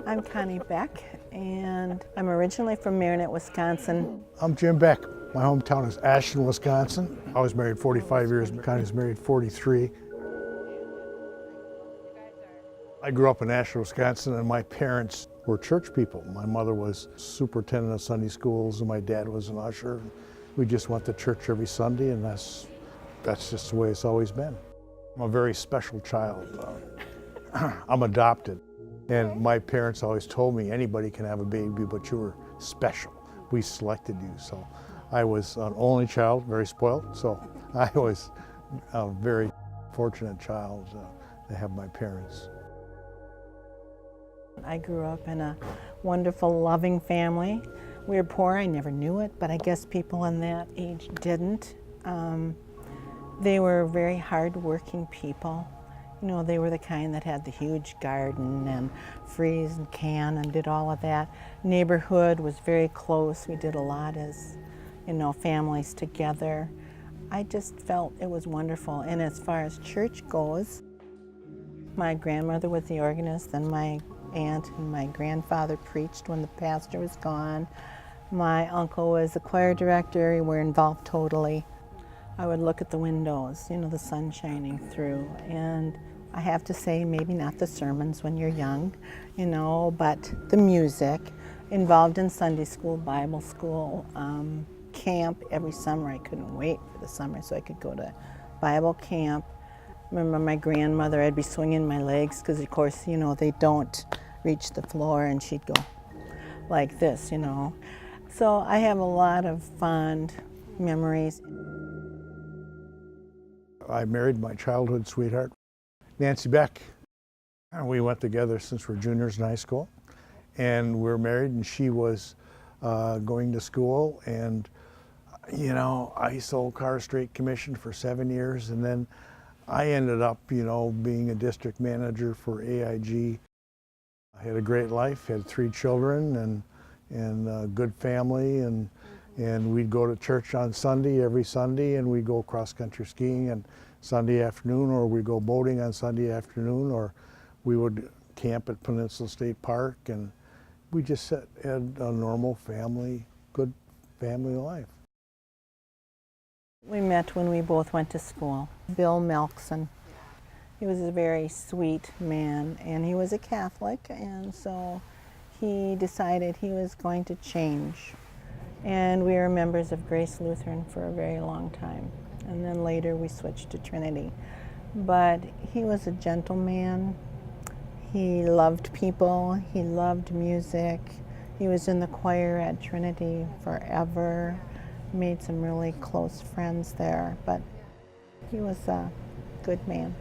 I'm Connie Beck, and I'm originally from Marinette, Wisconsin. I'm Jim Beck. My hometown is Ashton, Wisconsin. I was married 45 years. Connie's married 43. I grew up in Ashton, Wisconsin, and my parents were church people. My mother was superintendent of Sunday schools, and my dad was an usher. We just went to church every Sunday, and that's just the way it's always been. I'm a very special child. I'm adopted. And my parents always told me anybody can have a baby, but you were special. We selected you. So I was an only child, very spoiled. So I was a very fortunate child to have my parents. I grew up in a wonderful, loving family. We were poor, I never knew it, but I guess people in that age didn't. They were very hard-working people. You know, they were the kind that had the huge garden and freeze and can and did all of that. Neighborhood was very close. We did a lot as, you know, families together. I just felt it was wonderful. And as far as church goes, my grandmother was the organist, and my aunt and my grandfather preached when the pastor was gone. My uncle was the choir director. We were involved totally. I would look at the windows, you know, the sun shining through, and I have to say, maybe not the sermons when you're young, you know, but the music, involved in Sunday school, Bible school, camp every summer. I couldn't wait for the summer so I could go to Bible camp. Remember my grandmother, I'd be swinging my legs because, of course, you know, they don't reach the floor, and she'd go like this, you know. So I have a lot of fond memories. I married my childhood sweetheart, Nancy Beck. We went together since we're juniors in high school, and we were married, and she was going to school, and you know, I sold Car Straight Commission for 7 years, and then I ended up, you know, being a district manager for AIG. I had a great life, had 3 children, and a good family, and we'd go to church on Sunday, every Sunday, and we'd go cross-country skiing on Sunday afternoon, or we'd go boating on Sunday afternoon, or we would camp at Peninsula State Park, and we just had a normal family, good family life. We met when we both went to school. Bill Melkson. He was a very sweet man, and he was a Catholic, and so he decided he was going to change. And we were members of Grace Lutheran for a very long time. And then later we switched to Trinity. But he was a gentleman. He loved people. He loved music. He was in the choir at Trinity forever. Made some really close friends there. But he was a good man.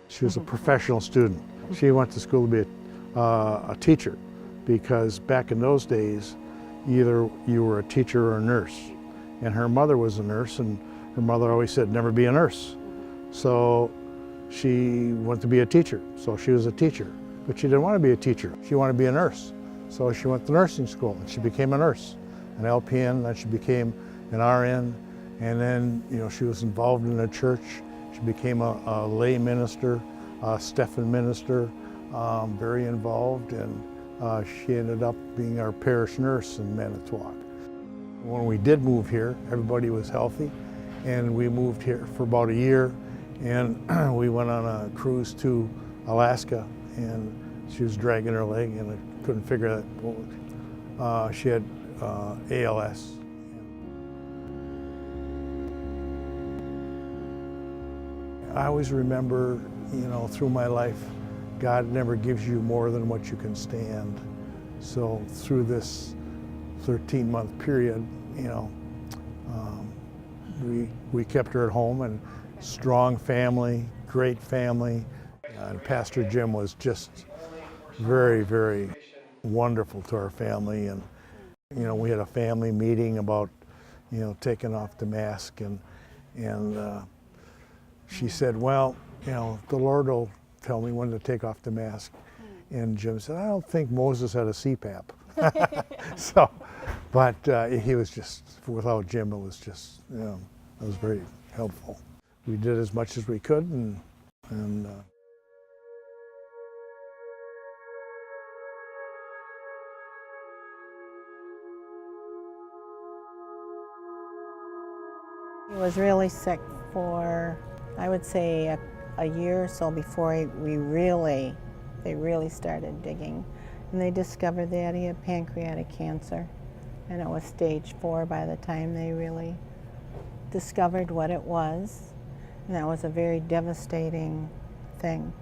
She was a professional student. She went to school to be a teacher, because back in those days, either you were a teacher or a nurse. And her mother was a nurse, and her mother always said, never be a nurse. So she went to be a teacher, so she was a teacher. But she didn't want to be a teacher, she wanted to be a nurse. So she went to nursing school, and she became a nurse, an LPN, then she became an RN, and then, you know, she was involved in the church. She became a lay minister, a Stephan minister, very involved, and she ended up being our parish nurse in Manitowoc. When we did move here, everybody was healthy, and we moved here for about a year, and we went on a cruise to Alaska, and she was dragging her leg, and I couldn't figure that. She had ALS. I always remember, you know, through my life, God never gives you more than what you can stand. So through this 13-month period, you know, we kept her at home, and strong family, great family. And Pastor Jim was just very, very wonderful to our family. And, you know, we had a family meeting about, you know, taking off the mask, and she said, well, you know, the Lord will tell me when to take off the mask. And Jim said, I don't think Moses had a CPAP. So, but he was just, without Jim, it was just, you know, it was very helpful. We did as much as we could, and He was really sick for, I would say, a year or so before they really started digging. And they discovered that he had pancreatic cancer. And it was stage 4 by the time they really discovered what it was. And that was a very devastating thing.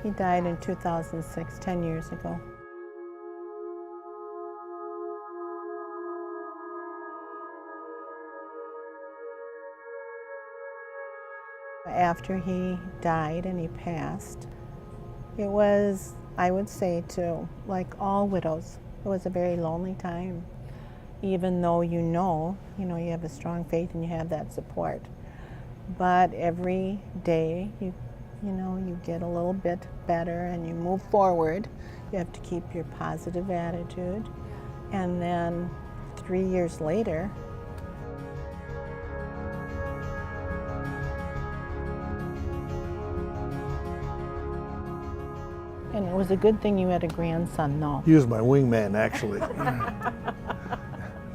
He died in 2006, 10 years ago. After he died and he passed, it was, I would say too, like all widows, it was a very lonely time. Even though you have a strong faith and you have that support. But every day you get a little bit better and you move forward. You have to keep your positive attitude. And then 3 years later, and it was a good thing you had a grandson, though. He was my wingman, actually.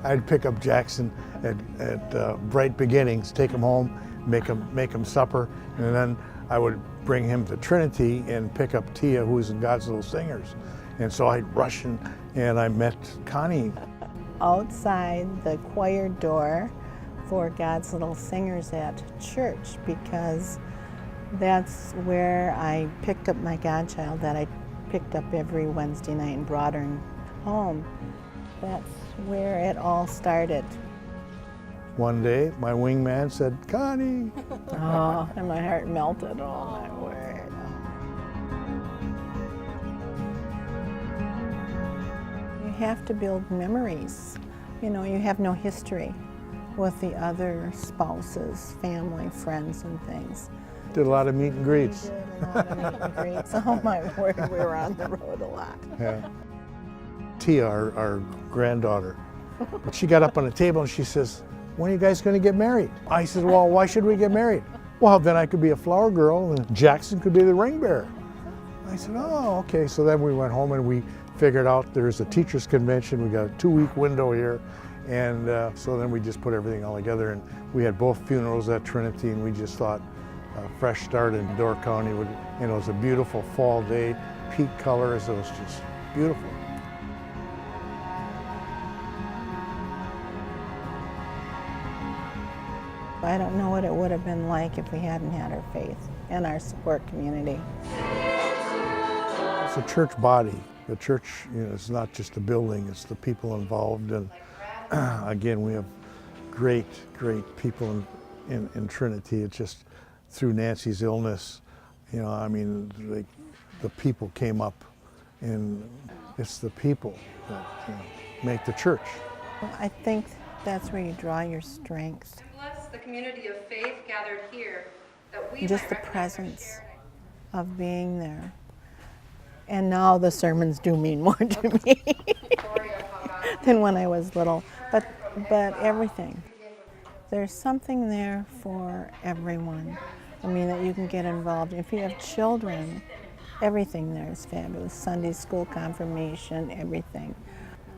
I'd pick up Jackson at bright beginnings, take him home, make him supper, and then I would bring him to Trinity and pick up Tia, who was in God's Little Singers. And so I'd rush and I met Connie. Outside the choir door for God's Little Singers at church, because that's where I picked up my godchild that I picked up every Wednesday night and brought her home. That's where it all started. One day, my wingman said, "Connie." Oh, and my heart melted. Oh, my word. You have to build memories. You have no history with the other spouses, family, friends, and things. Did a lot of meet and greets. We did a lot of meet and greets. Oh, my word, we were on the road a lot. Yeah. Tia, our granddaughter, but she got up on the table and she says, "When are you guys going to get married?" I said, "Well, why should we get married?" "Well, then I could be a flower girl and Jackson could be the ring bearer." I said, "Oh, okay." So then we went home and we figured out there's a teachers convention. We got a 2-week window here. And so then we just put everything all together, and we had both funerals at Trinity, and we just thought a fresh start in Door County would, it was a beautiful fall day, peak colors, it was just beautiful. I don't know what it would have been like if we hadn't had our faith and our support community. It's a church body. The church, it's not just a building, it's the people involved. And again, we have great people in Trinity. It's just through Nancy's illness, the people came up, and it's the people that make the church. I think that's where you draw your strength. Bless the community of faith gathered here, that we Just might the recognize our presence shared of being there. And now the sermons do mean more to me story of how God than when I was little. But everything. There's something there for everyone. That you can get involved in. If you have children, everything there is fabulous. Sunday school, confirmation, everything.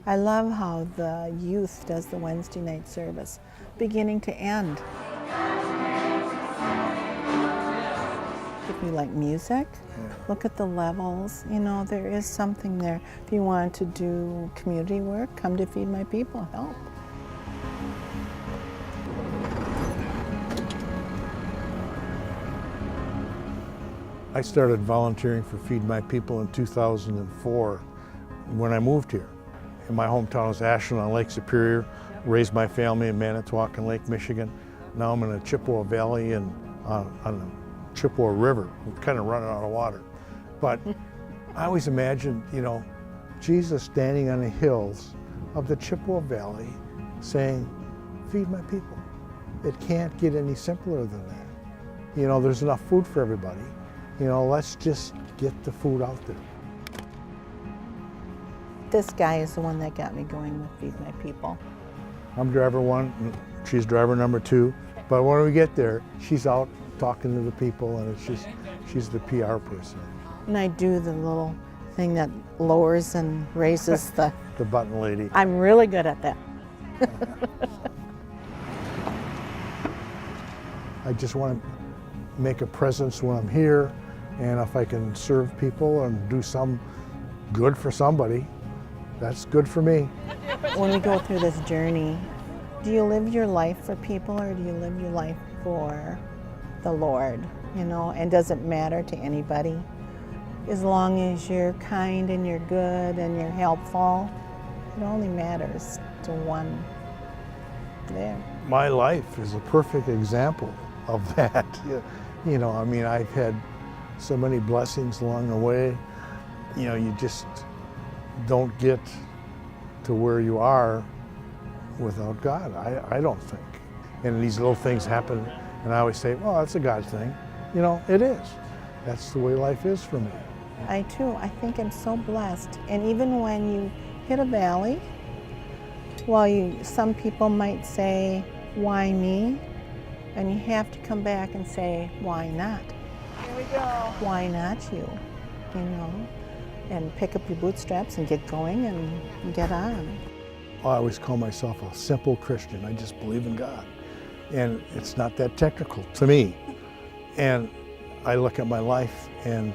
I love how the youth does the Wednesday night service, beginning to end. If you like music, look at the levels. There is something there. If you want to do community work, come to Feed My People, help. I started volunteering for Feed My People in 2004 when I moved here. In my hometown is Ashland on Lake Superior, raised my family in Manitowoc and Lake Michigan. Now I'm in the Chippewa Valley and on the Chippewa River. We're kind of running out of water. But I always imagined, Jesus standing on the hills of the Chippewa Valley saying, "Feed my people." It can't get any simpler than that. There's enough food for everybody. Let's just get the food out there. This guy is the one that got me going with Feed My People. I'm driver 1, she's driver number 2. But when we get there, she's out talking to the people, and she's the PR person. And I do the little thing that lowers and raises the The button lady. I'm really good at that. I just want to make a presence when I'm here, and if I can serve people and do some good for somebody, that's good for me. When we go through this journey, do you live your life for people or do you live your life for the Lord? You know, and does it matter to anybody? As long as you're kind and you're good and you're helpful, it only matters to one there. My life is a perfect example of that. You know, I mean, I've had so many blessings along the way. You know, you just don't get to where you are without God, I don't think. And these little things happen, and I always say, well, that's a God thing. You know, it is. That's the way life is for me. I too, I think I'm so blessed. And even when you hit a valley, some people might say, why me? And you have to come back and say, why not? Here we go. Why not you? You know, and pick up your bootstraps and get going and get on. I always call myself a simple Christian. I just believe in God. And it's not that technical to me. And I look at my life and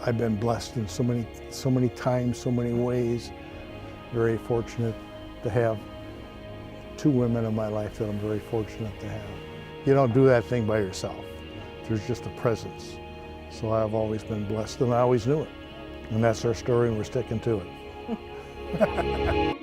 I've been blessed in so many times, so many ways. Very fortunate to have two women in my life that I'm very fortunate to have. You don't do that thing by yourself. There's just a presence. So I've always been blessed, and I always knew it. And that's our story, and we're sticking to it.